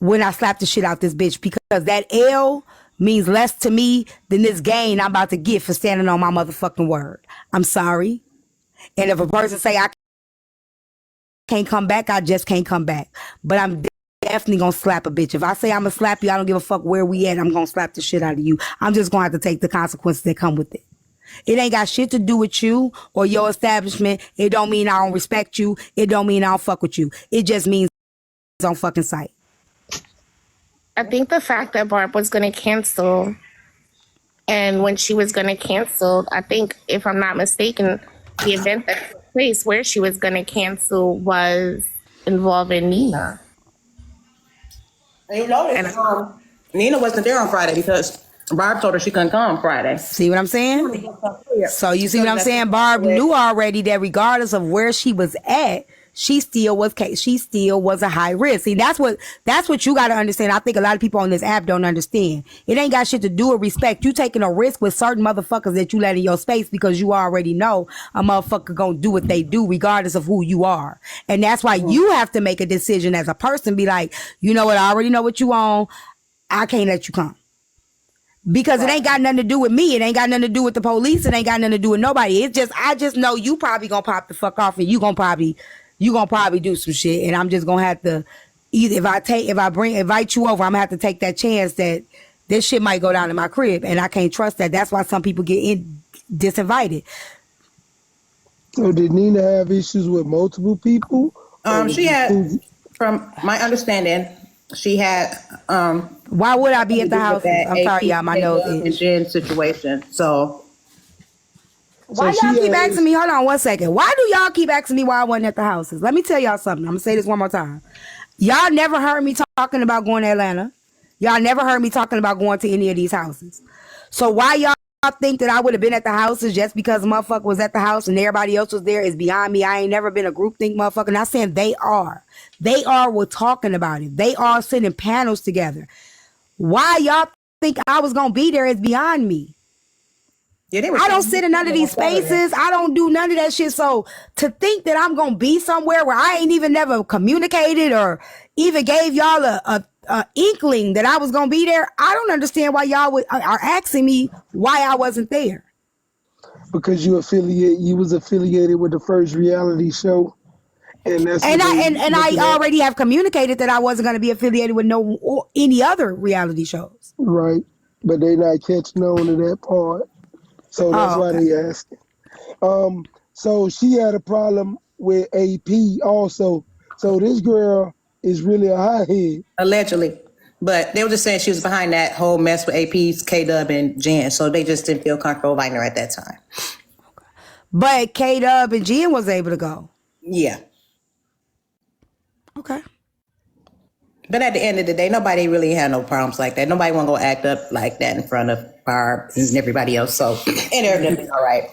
when I slap the shit out this bitch, because that L means less to me than this gain I'm about to get for standing on my motherfucking word. I'm sorry. And if a person say I can't come back, I just can't come back. But I'm definitely gonna slap a bitch. If I say I'm gonna slap you, I don't give a fuck where we at. I'm gonna slap the shit out of you. I'm just gonna have to take the consequences that come with it. It ain't got shit to do with you or your establishment. It don't mean I don't respect you. It don't mean I don't fuck with you. It just means on fucking sight. I think the fact that Barb was going to cancel, and when she was going to cancel, I think, if I'm not mistaken, the event that took place where she was going to cancel was involving Nina. And you notice, Nina wasn't there on Friday because Barb told her she couldn't come Friday. See what I'm saying? So you see what I'm saying? Barb knew already that regardless of where she was at, she still was a high risk. See, that's what you got to understand. I think a lot of people on this app don't understand. It ain't got shit to do with respect. You taking a risk with certain motherfuckers that you let in your space because you already know a motherfucker gonna do what they do regardless of who you are. And that's why you have to make a decision as a person. Be like, you know what? I already know what you on. I can't let you come. Because it ain't got nothing to do with me. It ain't got nothing to do with the police. It ain't got nothing to do with nobody. I just know you probably gonna pop the fuck off and you gonna probably do some shit. And I'm just gonna have to either invite you over, I'm gonna have to take that chance that this shit might go down in my crib. And I can't trust that. That's why some people get disinvited. So did Nina have issues with multiple people? She had, from my understanding, she had why would I be at the house? I'm sorry, y'all, my nose and Jen situation. So why y'all keep asking me? Hold on 1 second. Why do y'all keep asking me why I wasn't at the houses? Let me tell y'all something. I'm gonna say this one more time. Y'all never heard me talking about going to Atlanta. Y'all never heard me talking about going to any of these houses. So why y'all think that I would have been at the houses just because a motherfucker was at the house and everybody else was there is beyond me. I ain't never been a groupthink motherfucker. Not saying they are. They are. We're talking about it. They are sitting panels together. Why y'all think I was gonna be there is beyond me. Yeah, I don't sit in none of these spaces. I don't do none of that shit. So to think that I'm gonna be somewhere where I ain't even never communicated or even gave y'all a inkling that I was gonna be there, I don't understand why y'all are asking me why I wasn't there. Because you was affiliated with the first reality show. And I already have communicated that I wasn't going to be affiliated with any other reality shows. Right, but they not catching on to that part, so that's why they asking. So she had a problem with AP also. So this girl is really a hothead. Allegedly, but they were just saying she was behind that whole mess with AP's K-Dub and Jen, so they just didn't feel comfortable inviting her at that time. But K-Dub and Jen was able to go. Yeah. Okay. But at the end of the day, nobody really had no problems like that. Nobody want to go act up like that in front of Barb and everybody else. So, and everything's all right.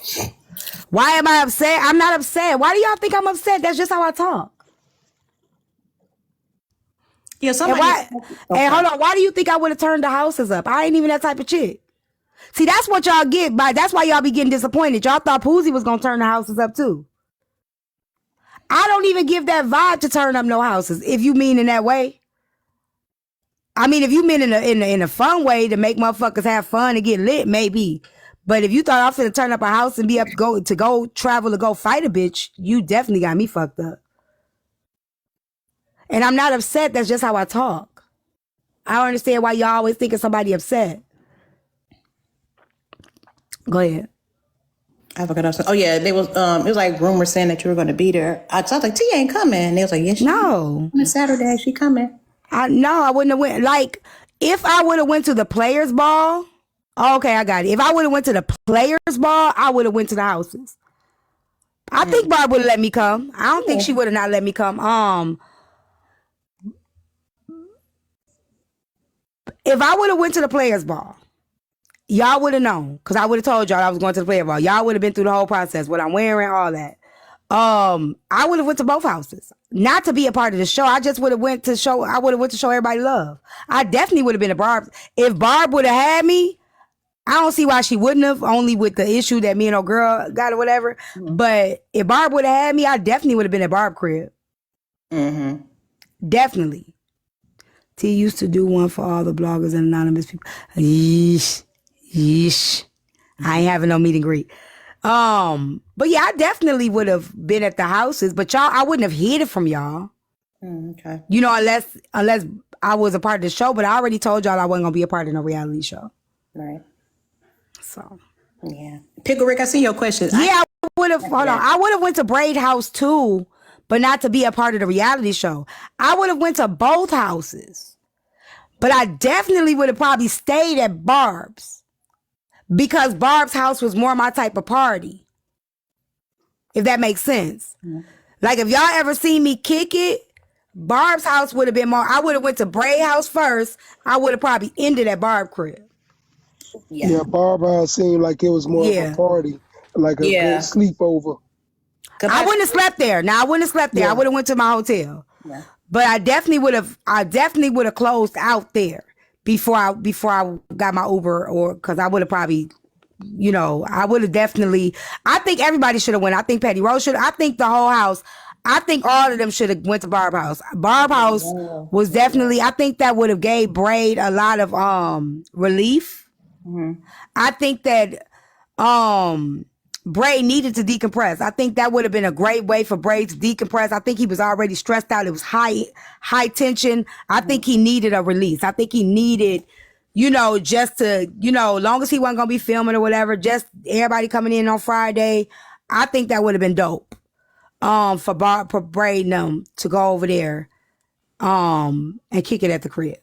Why am I upset? I'm not upset. Why do y'all think I'm upset? That's just how I talk. Yeah, somebody. And hold on. Why do you think I would have turned the houses up? I ain't even that type of chick. See, that's what y'all get by. That's why y'all be getting disappointed. Y'all thought Poozy was gonna turn the houses up too. I don't even give that vibe to turn up no houses. If you mean in that way, I mean, if you mean in a fun way to make motherfuckers have fun and get lit, maybe. But if you thought I was gonna turn up a house and be up to go travel to go fight a bitch, you definitely got me fucked up. And I'm not upset. That's just how I talk. I don't understand why y'all always thinking somebody upset. Go ahead. I forgot what I was saying. Oh yeah, it was like rumors saying that you were going to be there. I was like, T ain't coming. And they was like, yes, no. On Saturday, she coming. I wouldn't have went. Like, if I would have went to the players' ball, okay, I got it. If I would have went to the players' ball, I would have went to the houses. I think Barb would have let me come. I don't think she would have not let me come. If I would have went to the players' ball, y'all would have known, because I would have told y'all I was going to the player ball. Y'all would have been through the whole process, what I'm wearing, all that. I would have went to both houses, not to be a part of the show. I just would have went to show. I would have went to show everybody love. I definitely would have been a Barb. If Barb would have had me, I don't see why she wouldn't have. Only with the issue that me and old girl got or whatever. Mm-hmm. But if Barb would have had me, I definitely would have been at Barb crib. Mm-hmm. Definitely. T used to do one for all the bloggers and anonymous people. Yeesh. Yeesh. I ain't having no meet and greet. But yeah, I definitely would have been at the houses, but y'all, I wouldn't have hid it from y'all. Okay. You know, unless I was a part of the show, but I already told y'all I wasn't gonna be a part of no reality show. Right. So Yeah. Pickle Rick, I see your question. yeah, I would have. Hold on, I would have went to Braid House too, but not to be a part of the reality show. I would have went to both houses, but I definitely would have probably stayed at Barb's because Barb's house was more my type of party. If that makes sense. Mm-hmm. Like if y'all ever seen me kick it, Barb's house would have been more. I would have went to Braid House first. I would have probably ended at Barb crib. Yeah, Barb house seemed like it was more of a party, like a good sleepover. I wouldn't have slept there. Now I wouldn't have slept there. I would have went to my hotel. Yeah. But I definitely would have closed out there before I got my Uber, or because I would have probably, you know, I would have definitely. I think everybody should have went. I think Petty Rose should. I think the whole house. I think all of them should have went to Barb House. Barb House was definitely. I think that would have gave Braid a lot of relief. Mm-hmm. I think that Braid needed to decompress. I think that would have been a great way for Braid to decompress. I think he was already stressed out. It was high tension. I think he needed a release. I think he needed, you know, just to, you know, long as he wasn't gonna be filming or whatever, just everybody coming in on Friday. I think that would have been dope. For Braid and them to go over there, and kick it at the crib.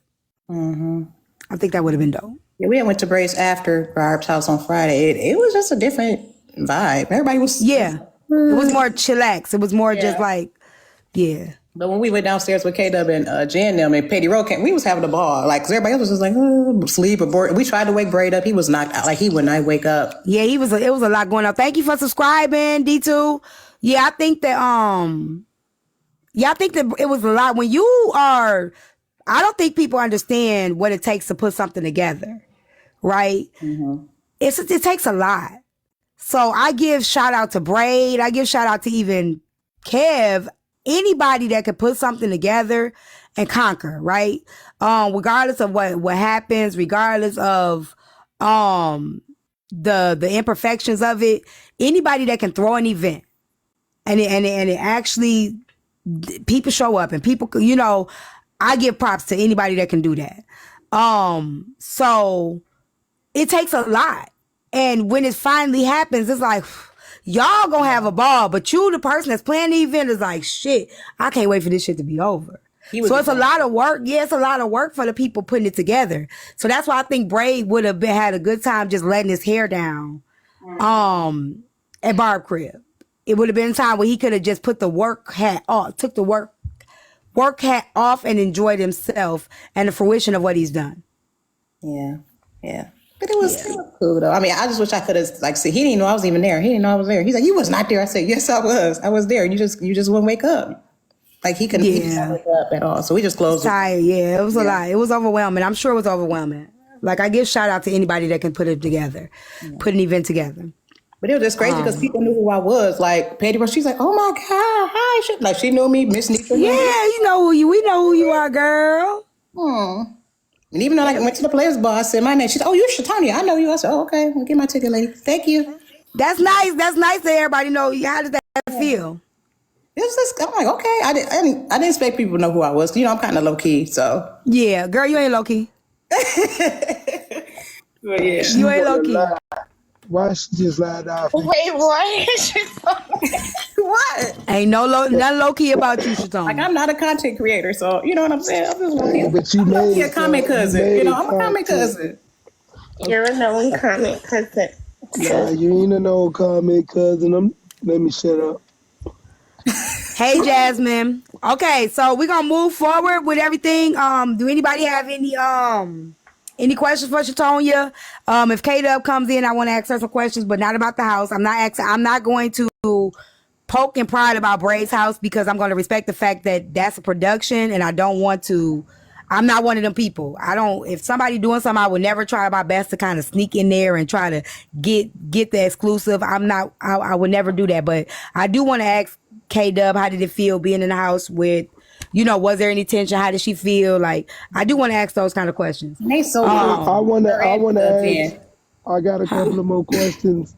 Mm-hmm. I think that would have been dope. Yeah, we went to Braid's after Barb's house on Friday. It was just a different vibe. Everybody was it was more chillax. It was more just like But when we went downstairs with K-Dub and Jen them and Petty Rowe came, we was having a ball. Like, 'cause everybody else was just like sleep or bored. We tried to wake Braid up. He was knocked out. Like he would not wake up. Yeah, it was a lot going on. Thank you for subscribing, D2. Yeah, I think that it was a lot. When you are, I don't think people understand what it takes to put something together, right? Mm-hmm. It takes a lot. So I give shout out to Braid. I give shout out to even Kev, anybody that could put something together and conquer, right? Regardless of what happens, regardless of the imperfections of it, anybody that can throw an event. And it actually, people show up and people, you know, I give props to anybody that can do that. So it takes a lot. And when it finally happens, it's like, y'all gonna have a ball, but you, the person that's planning the event, is like, shit, I can't wait for this shit to be over. So it's a lot of work. Yeah, it's a lot of work for the people putting it together. So that's why I think Braid would have had a good time just letting his hair down, at Barb crib. It would have been a time where he could have just put the work hat off, took the work hat off and enjoyed himself and the fruition of what he's done. Yeah. Yeah. But it was cool though. I mean, I just wish I could have he didn't know I was even there. He didn't know I was there. He's like, you was not there. I said, yes, I was. I was there. You just wouldn't wake up. Like he couldn't wake up at all. So we just closed. Tired. Yeah, it was a lot. It was overwhelming. I'm sure it was overwhelming. Like I give shout out to anybody that can put it together, put an event together. But it was just crazy because people knew who I was. Like Petty Rose, she's like, "Oh my God, hi!" Like she knew me, Miss Nika. Yeah, you know we know who you are, girl. And even though I went to the Players Bar, I said my name. She said, "Oh, you're Shatanya. I know you." I said, "Oh, okay. I'll get my ticket, lady. Thank you." That's nice. That's nice to everybody know. How does that feel? It was just, I'm like, okay. I didn't expect people to know who I was. You know, I'm kind of low key, so. Yeah, girl, you ain't low key. But yeah, you ain't low key. Why she just lied off? Wait, what? What? Ain't nothing low key about you, Shatona. Like I'm not a content creator, so you know what I'm saying. I'm just Yeah, but you made a comment cousin. You know, I'm a comment cousin. You're a known comment cousin. Nah, you ain't a no comment cousin. Let me shut up. Hey, Jasmine. Okay, so we're gonna move forward with everything. Do anybody have any questions for Shatonya? If K-Dub comes in, I want to ask her some questions, but not about the house. I'm not going to poke and prod about Braid's house because I'm going to respect the fact that that's a production, and I don't want to. I'm not one of them people. If somebody doing something, I would never try my best to kind of sneak in there and try to get the exclusive. I would never do that. But I do want to ask K-Dub, how did it feel being in the house with, was there any tension? How did she feel? Like, I do want to ask those kind of questions. They so I want to Yeah. ask. I got a couple of more questions.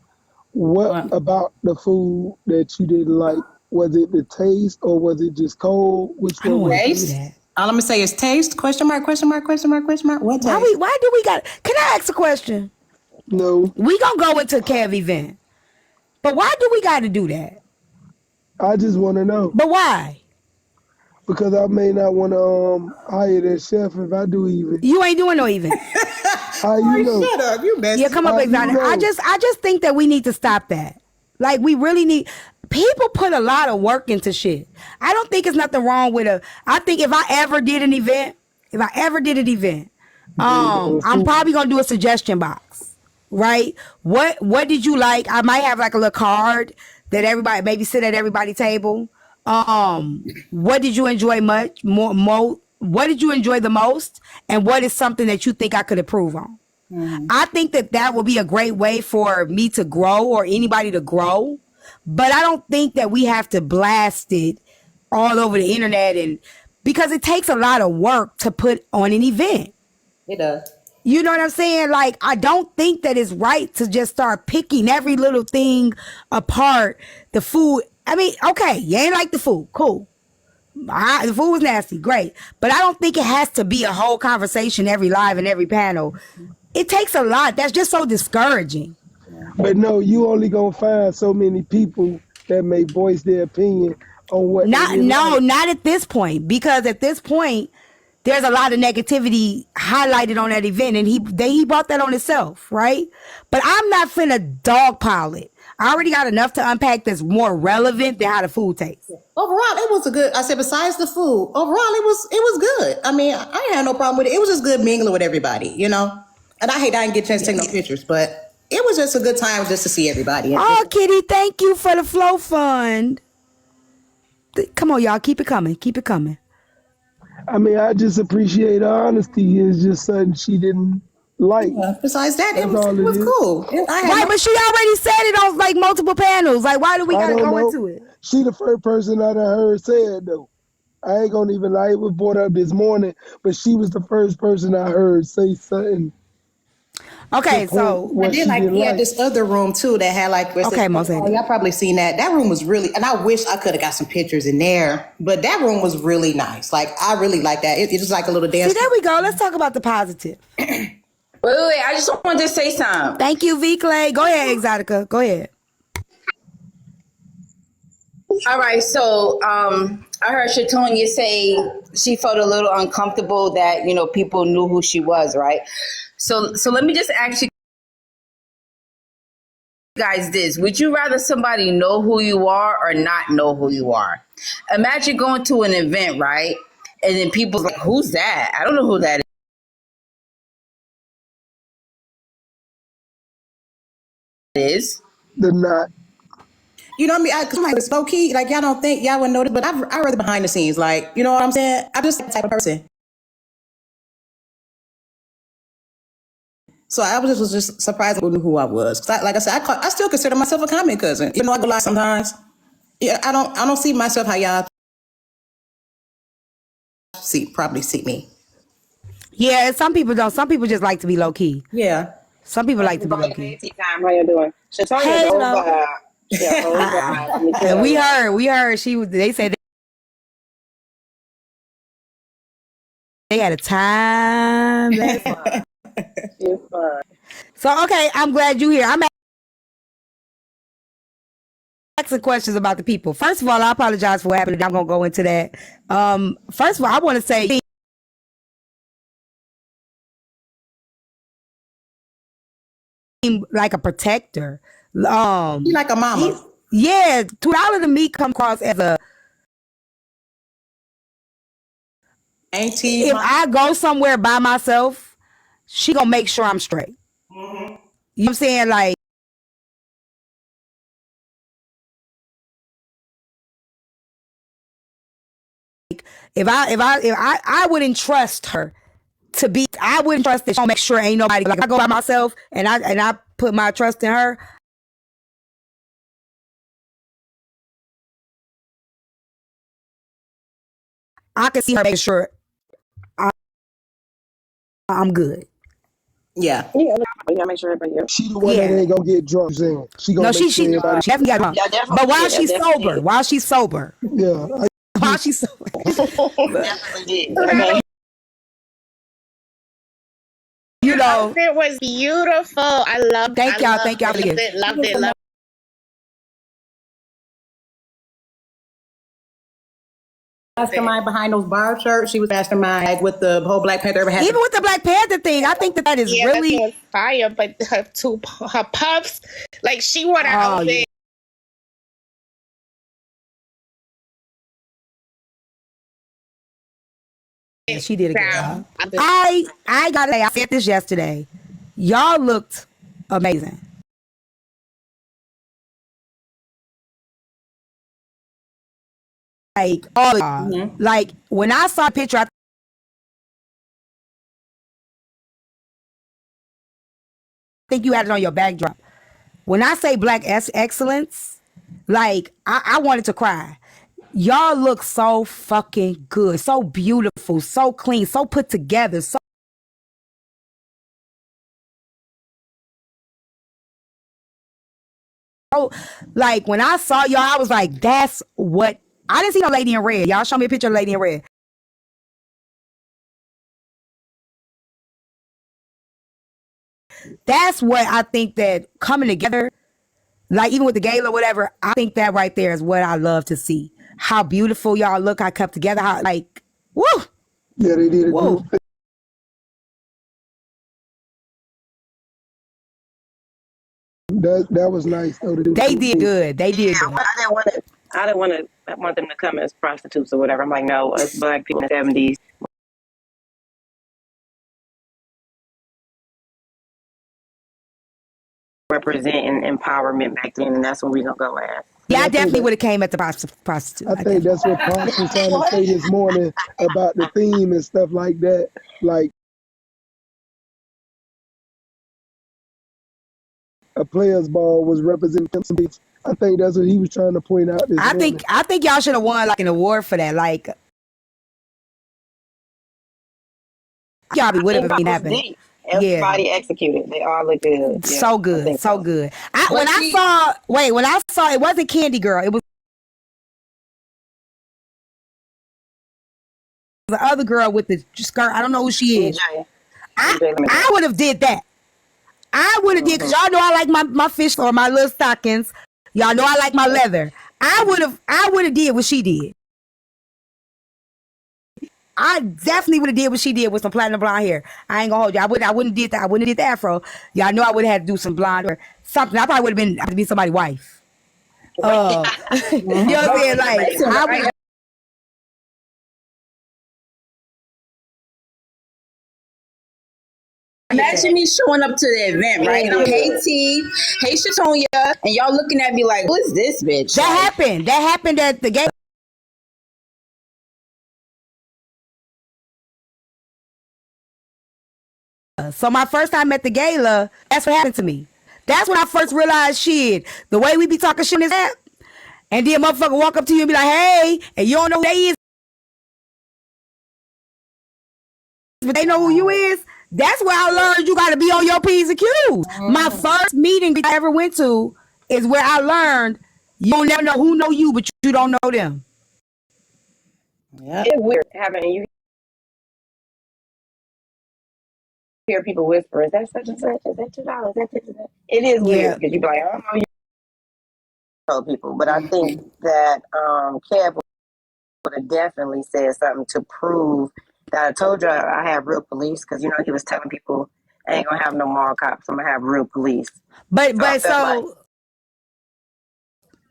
What about the food that you didn't like? Was it the taste or was it just cold? Which I don't one want was to it? do that. All I'm gonna say is taste? Question mark? Question mark? Question mark? Question mark? What taste? Why do we got? Can I ask a question? No, We gonna go into Kev event, but why do we got to do that? I just want to know But why? because I may not want to hire that chef if I do even. You ain't doing no event. How you know? Shut up, you messy. Yeah, come up, How you Exotic. know? I just think that we need to stop that. Like, we really need. People put a lot of work into shit. I don't think it's nothing wrong with I think if I ever did an event, I'm probably gonna do a suggestion box, right? What did you like? I might have like a little card that everybody maybe sit at everybody's table. What did you enjoy more? What did you enjoy the most? And what is something that you think I could improve on? I think that would be a great way for me to grow or anybody to grow. But I don't think that we have to blast it all over the internet, and because it takes a lot of work to put on an event. It does. You know what I'm saying? Like, I don't think that it's right to just start picking every little thing apart. The food. I mean, okay, you ain't like the food. Cool. The food was nasty. Great. But I don't think it has to be a whole conversation every live and every panel. It takes a lot. That's just so discouraging. But no, you only gonna find so many people that may voice their opinion on what. Not at this point, because at this point there's a lot of negativity highlighted on that event, and he brought that on himself, right? But I'm not finna dogpile it. I already got enough to unpack that's more relevant than how the food tastes. Overall, it was a good. I said, besides the food, overall it was good. I mean, I ain't had no problem with it. It was just good mingling with everybody, And I hate I didn't get a chance to take no pictures, but it was just a good time just to see everybody. Oh, Kitty, thank you for the Flow Fund. Come on, y'all, keep it coming. Keep it coming. I mean, I just appreciate her honesty. It's just something she didn't like. Besides that, it That's was, all it it was is. cool. Right, but she already said it on like multiple panels. Like, why do we I gotta don't go know. into it? She the first person I done heard say it though. I ain't gonna even lie. It was brought up this morning, but she was the first person I heard say something. Okay, so And then like he had this other room too that had like y'all probably seen that. That room was really, and I wish I could have got some pictures in there, but that room was really nice. Like I really like that. It was like a little dance. See, there we go. Let's talk about the positive. Wait, I just wanted to say something. Thank you, V Clay. Go ahead, Exotica. Go ahead. All right, so I heard Shatonia say she felt a little uncomfortable that people knew who she was, right? So let me just ask you guys this: would you rather somebody know who you are or not know who you are? Imagine going to an event, right? And then people's like, "Who's that? I don't know who that is." The not. What I mean? Cause like it's low key. Like y'all don't think y'all wouldn't notice, but I rather behind the scenes. Like you know what I'm saying? I'm just that type of person. So I was just surprised who knew who I was. Cause like I said, I still consider myself a comment cousin. Even though I go lie sometimes. Yeah, I don't see myself how y'all probably see me. Yeah, and some people don't. Some people just like to be low key. Yeah. Some people like to be low key. How you doing? Shatonia's Hey, old hello. vibe. Yeah, old vibe. Let me tell And you. we heard she was. They said they had a time. She's fine. So okay, I'm glad you're here. I'm asking questions about the people. First of all, I apologize for what happened. I'm gonna go into that. First of all, I want to say like a protector. You like a mama. Yeah, $2 to me come across as a Auntie. if I go somewhere by myself, she gonna make sure I'm straight. You know what I'm saying? Like, if I wouldn't trust her to be, I wouldn't trust that she'll make sure ain't nobody. Like, I go by myself and I put my trust in her. I can see her making sure I'm good. Yeah. Yeah, you gotta make sure everybody. She the one Yeah. that ain't gonna get drunk. Saying she gonna No, make she sure everybody. definitely got drunk. Yeah, definitely. But while Yeah, she's definitely sober, did. while she's sober, Yeah, while she's sober. Definitely did. Okay. You know, It was beautiful. I loved. Thank y'all for the Loved gift. it. Loved it. Loved Mastermind behind those bar shirts. She was mastermind like with the whole Black Panther ever had. even with the Black Panther thing, I think that is Yeah, really. that thing was fire. But her puffs, like she wore that Oh, outfit. Yeah, she did a good Down. job. I gotta say, I said this yesterday. Y'all looked amazing. Like all of y'all. Like when I saw the picture, I think you had it on your backdrop. When I say black excellence, like I wanted to cry. Y'all look so fucking good, so beautiful, so clean, so put together, so like when I saw y'all, I was like, that's what I didn't see no lady in red. Y'all show me a picture of lady in red. That's what I think that coming together, like even with the gala or whatever, I think that right there is what I love to see. How beautiful y'all look, how kept together, how like, woo, yeah, they did a woo. good. That was nice though to do. They did good. They did Yeah, good. I didn't want them to come as prostitutes or whatever. I'm like, no, us black people in the 70s representing empowerment back then, and that's what we gonna go as. Yeah, I think definitely that- would have came at the prostitute. I think that's what Pops was trying to say this morning about the theme and stuff like that. Like a players' ball was representing some bitch. I think that's what he was trying to point out. This morning. I think y'all should have won like an award for that. Like y'all be with it if it happened. Deep. Everybody executed. They all look good. Yeah, So I good, think so good. When But I saw it wasn't Candy Girl. It was the other girl with the skirt. I don't know who she is. DJ. I would have did that. I would have did because y'all know I like my fish or my little stockings. Y'all know I like my leather. I would have did what she did. I definitely would have did what she did with some platinum blonde hair. I ain't gonna hold you. I wouldn't did that. I wouldn't have did the afro. Y'all know I would have had to do some blonde or something. I probably would have been somebody's wife. You know what I'm saying? Like I would. Imagine me showing up to the event, right? And I'm, hey T, hey Shatonia, and y'all looking at me like, who is this bitch? That Like, happened. That happened at the gala. So my first time at the gala, that's what happened to me. That's when I first realized shit. The way we be talking shit in this app, and then motherfucker walk up to you and be like, "Hey," and you don't know who they is, but they know who you is. That's where I learned you got to be on your P's and Q's. My first meeting I ever went to is where I learned you don't never know who know you, but you don't know them. Yeah. It's weird having you hear people whisper, "Is that such and such? Is that $2? Is that this? Is that?" It is weird because you be like, "I don't know you." Tell people, but I think that Kev would have definitely said something to prove that I told you I have real police because you know he was telling people I ain't gonna have no mall cops. I'm gonna have real police. But I felt like-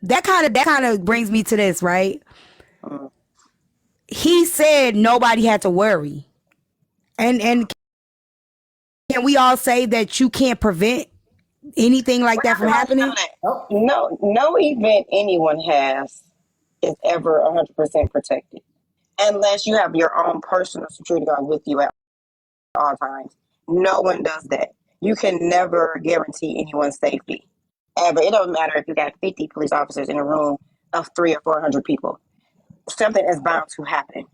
that kind of brings me to this, right? Mhm. He said nobody had to worry, and can we all say that you can't prevent anything like that from happening? No event anyone has is ever 100% protected unless you have your own personal security guard with you at all times. No one does that. You can never guarantee anyone's safety ever. It doesn't matter if you got 50 police officers in a room of 300 or 400 people. Something is bound to happen.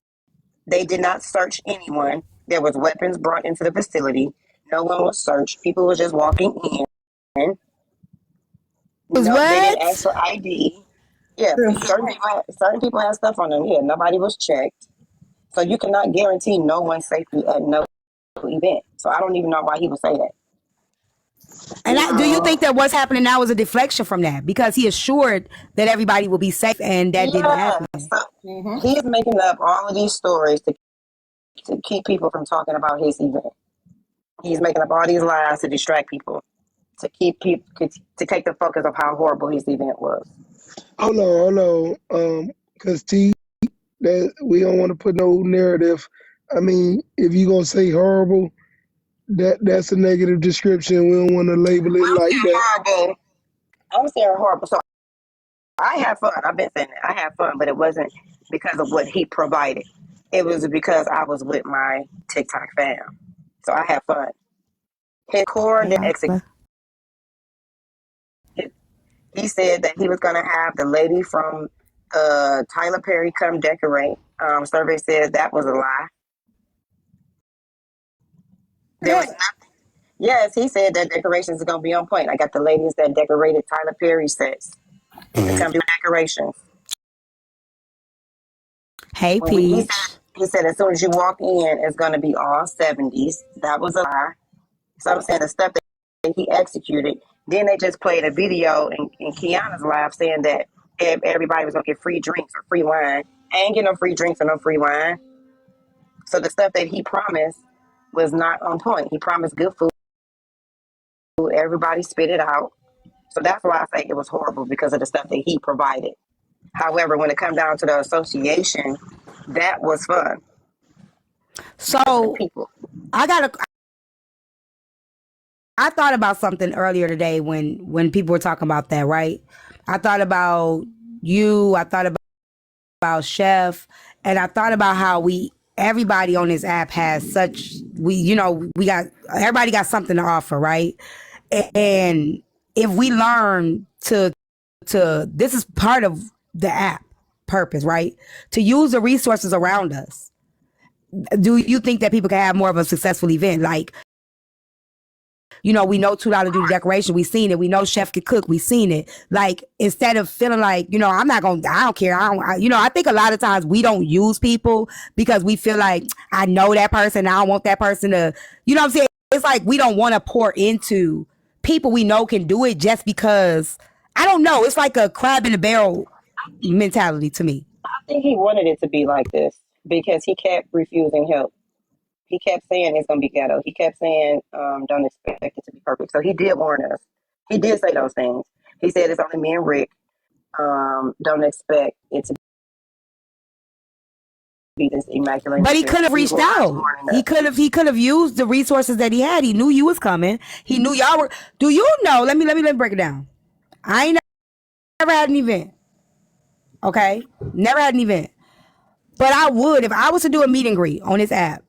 They did not search anyone. There was weapons brought into the facility. No one was searched. People were just walking in. Was No, they didn't ask what? for ID. Yeah, certain people had stuff on them. Yeah, nobody was checked. So you cannot guarantee no one's safety at no event. So I don't even know why he would say that. And do you think that what's happening now is a deflection from that? Because he assured that everybody will be safe and that didn't happen. So he's making up all of these stories to keep people from talking about his event. He's making up all these lies to distract people, to keep people, to take the focus of how horrible his event was. Hold on. Cause that we don't want to put no narrative. I mean, if you're gonna say horrible, that's a negative description. We don't want to label it like that. Horrible. I'm saying horrible. So I had fun. I've been saying that. I had fun, but it wasn't because of what he provided. It was because I was with my TikTok fam. So I had fun. His core didn't execute. He said that he was going to have the lady from Tyler Perry come decorate. Survey says that was a lie. There was nothing. Yes, he said that decorations are going to be on point. I got the ladies that decorated Tyler Perry sets to come do decorations. Hey, Peach. He said as soon as you walk in, it's going to be all 70s. That was a lie. So I'm saying the stuff that he executed. Then they just played a video in Kiana's live saying that everybody was going to get free drinks or free wine. I ain't getting no free drinks or no free wine. So the stuff that he promised was not on point. He promised good food. Everybody spit it out. So that's why I say it was horrible, because of the stuff that he provided. However, when it comes down to the association, that was fun. So I thought about something earlier today when people were talking about that, right? I thought about you, I thought about Chef, and I thought about how everybody on this app has everybody got something to offer, right? And if we learn to this is part of the app purpose, right? To use the resources around us. Do you think that people can have more of a successful event? Like, we know $2 do the decoration. We seen it. We know Chef can cook. We seen it. Like, instead of feeling like, I don't care. I think a lot of times we don't use people because we feel like, I know that person. I don't want that person to, you know what I'm saying? It's like we don't want to pour into people we know can do it just because, I don't know. It's like a crab in a barrel mentality to me. I think he wanted it to be like this because he kept refusing help. He kept saying it's going to be ghetto. He kept saying, don't expect it to be perfect. So he did warn us. He did say those things. He said it's only me and Rick. Don't expect it to be this immaculate. But he could have reached out. He could have used the resources that he had. He knew you was coming. He knew y'all were. Do you know? Let me break it down. I ain't never had an event. Okay? Never had an event. But I would, if I was to do a meet and greet on this app,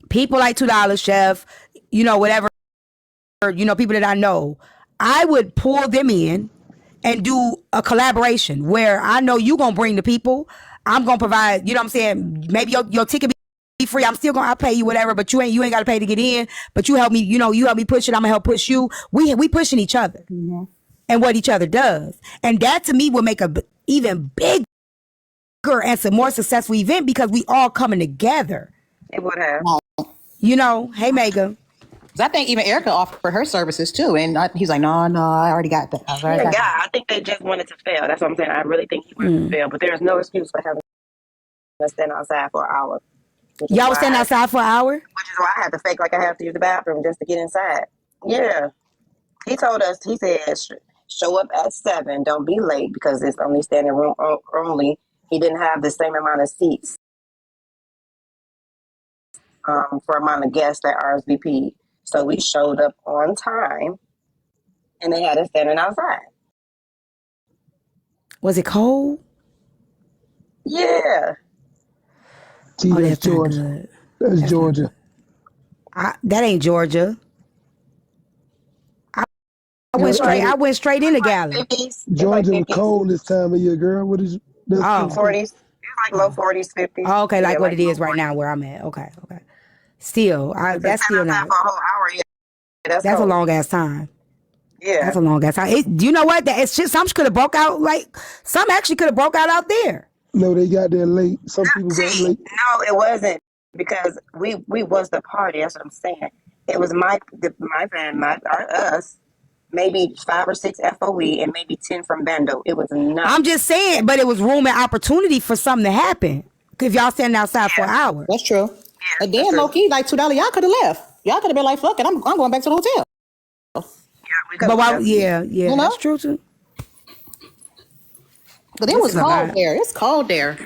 people like $2 Chef, whatever, people that I know, I would pull them in and do a collaboration where I know you gonna bring the people. I'm gonna provide, what I'm saying? Maybe your ticket be free. I'll pay you whatever, but you ain't gotta pay to get in. But you help me, you help me push it. I'm gonna help push you. We pushing each other and what each other does. And that to me would make a even bigger and some more successful event because we all coming together. It would have. Hey, Megan. I think even Erica offered her services too, and he's like, no, I already got that. I think they just wanted to fail. That's what I'm saying. I really think he wanted to fail, but there's no excuse for having to stand outside for an hour. Y'all was standing outside for an hour? Which is why I had to fake like I have to use the bathroom just to get inside. Yeah. He told us, he said, show up at 7, don't be late because it's only standing room only. He didn't have the same amount of seats for amount of guests that RSVP. So we showed up on time and they had us standing outside. Was it cold? Yeah. See, that's Georgia. That's Georgia. That ain't Georgia. I went straight in the galley. Georgia was cold this time of year, girl. What is that? 40s. like low 40s, 50s. Oh, okay, like Yeah, what it is low right 40s. now where I'm at. Okay. Still, To that's sit still outside not. for a whole hour, yeah, that's That's a cold. long ass time. Yeah. That's a long ass time. Do you know what? That it's just some could have broke out some actually could have broke out there. No, they got there late. Some people got See, late. no, it wasn't because we was the party. That's what I'm saying. It was my van, us, maybe 5 or 6 FOE, and maybe 10 from Bando. It was enough. I'm just saying, but it was room and opportunity for something to happen. If y'all standing outside for an hour. That's true. And that's then true. low key, like $2, y'all could have left. Y'all could have been like, fuck it, I'm going back to the hotel. Yeah, we could But why? have. Yeah, You know? that's true too. But it This was is a cold lot. there. It's cold there.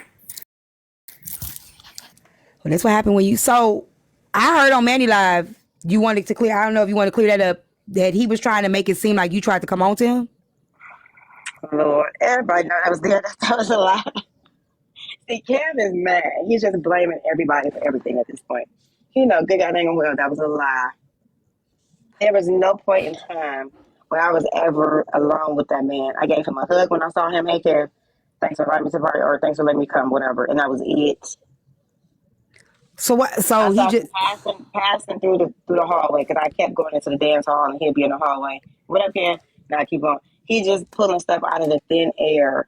Well, that's what happened when you. So I heard on Manny Live, you wanted to clear. I don't know if you want to clear that up. That he was trying to make it seem like you tried to come on to him. Lord, everybody know that was there. That was a lie. See, Kev is mad. He's just blaming everybody for everything at this point. You know, good God dang well, that was a lie. There was no point in time where I was ever alone with that man. I gave him a hug when I saw him. Hey, Kev, thanks for inviting me to the party, or thanks for letting me come, whatever. And that was it. So what? So I he saw just. him passing through the hallway because I kept going into the dance hall and he'd be in the hallway. What up, Ken? Now I keep going. He just pulling stuff out of the thin air.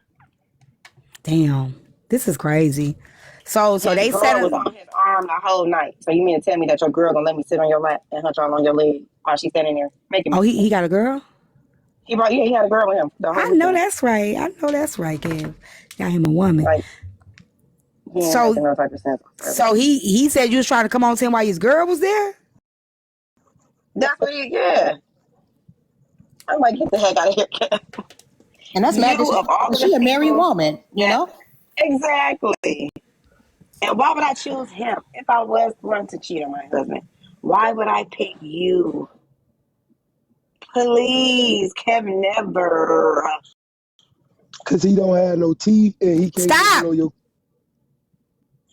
Damn, this is crazy. So His they girl said was on his arm the whole night. So you mean to tell me that your girl gonna let me sit on your lap and hunch all on your leg while she's standing there making me? Oh, he got a girl. He had a girl with him. The whole I know weekend. that's right. I know that's right, Kev. Got him a woman. Like, he ain't So- making no type of sense. So he said you was trying to come on to him while his girl was there. That's what yeah. I'm like, get the heck out of here, Kev. And that's You mad. of all She the a married people- woman, you know? Exactly. And why would I choose him if I was going to cheat on my husband? Why would I pick you? Please, Kevin, never. Because he don't have no teeth and he can't Stop. even know your.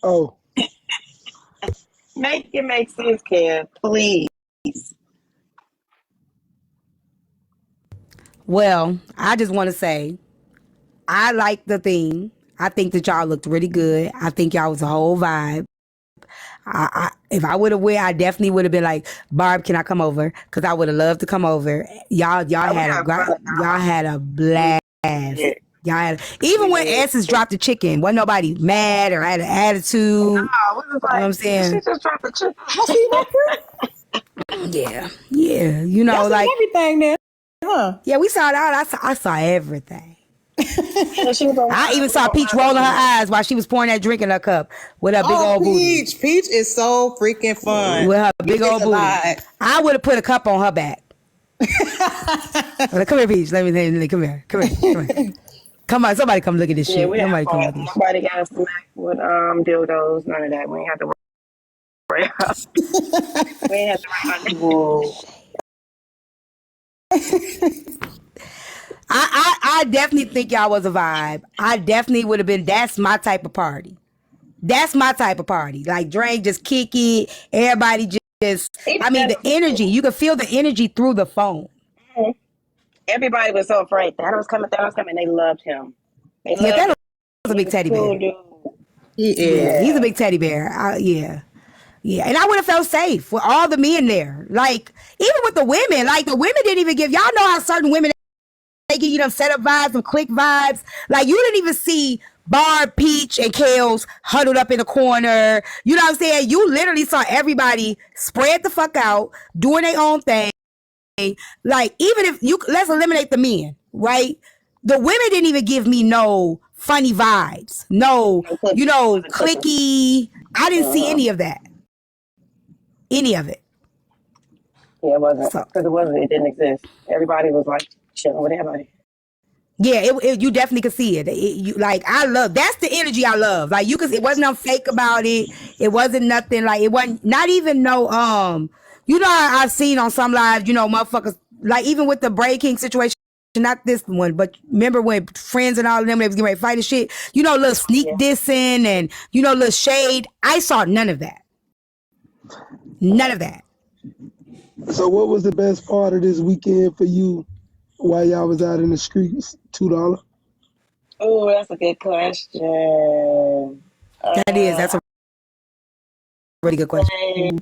Oh, Make it make sense, Kev. Please. Well, I just want to say, I like the theme. I think that y'all looked really good. I think y'all was a whole vibe. If I would have went, I definitely would have been like, Barb, can I come over? Because I would have loved to come over. Y'all had a blast. Yeah. Y'all had even when Essence dropped the chicken, wasn't nobody mad or had an attitude. Oh, we was like, what I'm saying? she just dropped the chicken. Yeah, you know, That's like everything then. Huh? yeah, we saw it all. I saw everything. And she was on- I even saw Peach rolling her eyes while she was pouring that drink in her cup with her big old booty. Peach is so freaking fun. With her big old is booty. alive. I would have put a cup on her back. Come here, Peach. Let me come here. Come on, somebody come look at this Yeah, shit. we Somebody had come fun. look at this shit. Nobody got smacked with dildos, none of that. We ain't have to worry about. We ain't have to worry about I definitely think y'all was a vibe. I definitely would have been. That's my type of party. Like Drake just kick it. Everybody just. I mean, the energy. You could feel the energy through the phone. Everybody was so afraid. Thanos coming. They loved him. They loved Yeah, that him. was a big teddy bear. Cool dude. Yeah, he's a big teddy bear. Yeah, and I would have felt safe with all the men there. Like even with the women, like the women didn't even give. Y'all know how certain women they give you them setup vibes, them click vibes. Like you didn't even see Barb, Peach, and Kales huddled up in a corner. You know what I'm saying? You literally saw everybody spread the fuck out, doing their own thing. Like even if let's eliminate the men, right? The women didn't even give me no funny vibes, no, clicky. I didn't see any of that, any of it. Yeah, it wasn't because it didn't exist. Everybody was like chilling with everybody. Yeah, you definitely could see it. That's the energy I love. Like it wasn't no fake about it. It wasn't nothing like it wasn't not even no I've seen on some lives, motherfuckers like even with the Bray King situation, not this one, but remember when Friends and all of them they was getting ready to fight and shit, little sneak dissing and little shade. I saw none of that. None of that. so what was the best part of this weekend for you while y'all was out in the streets? $2. Oh, that's a good question. That's a really good question.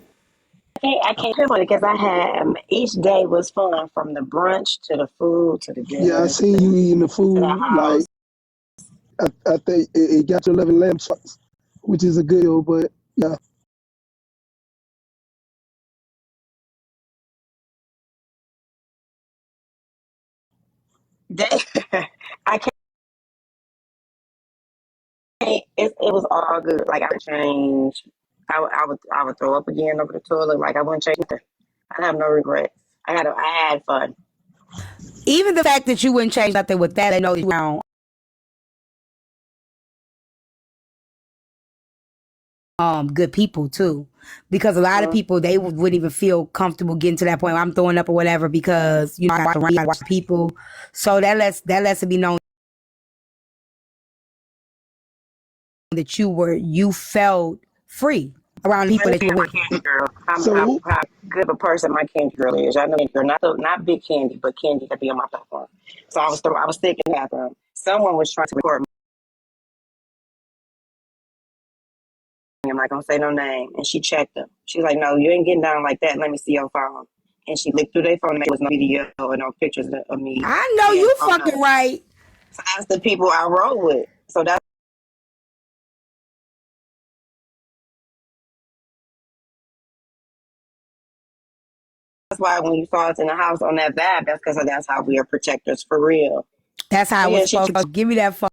I can't pinpoint it because I had each day was fun from the brunch to the food to the Yeah, I dinner seen you eating the to the food. Like house. I think it got your 11 lamb chops, which is a good deal. But yeah, They, I can't. It was all good. Like I would change. I would throw up again over the toilet. Like I wouldn't change anything. I have no regrets. I had fun. Even the fact that you wouldn't change nothing with that, I know you around good people too, because a lot of people they wouldn't even feel comfortable getting to that point where I'm throwing up or whatever because you know I gotta watch people. So that lets it be known that you felt free around people that you were My with. candy girl. so How good of a person my candy girl is. I know candy girl, not big candy, but candy that be on my platform. So I was sick in the bathroom. Someone was trying to record me. I'm not gonna say no name, and she checked them. She's like, "No, you ain't getting down like that. Let me see your phone." And she looked through their phone and there was no video or no pictures of me I know being you thrown up. fucking right. So that's the people I roll with. So that's why when you saw us in the house on that vibe, that's because that's how we are protectors for real. That's how So it yeah, was she supposed to. Give me that phone.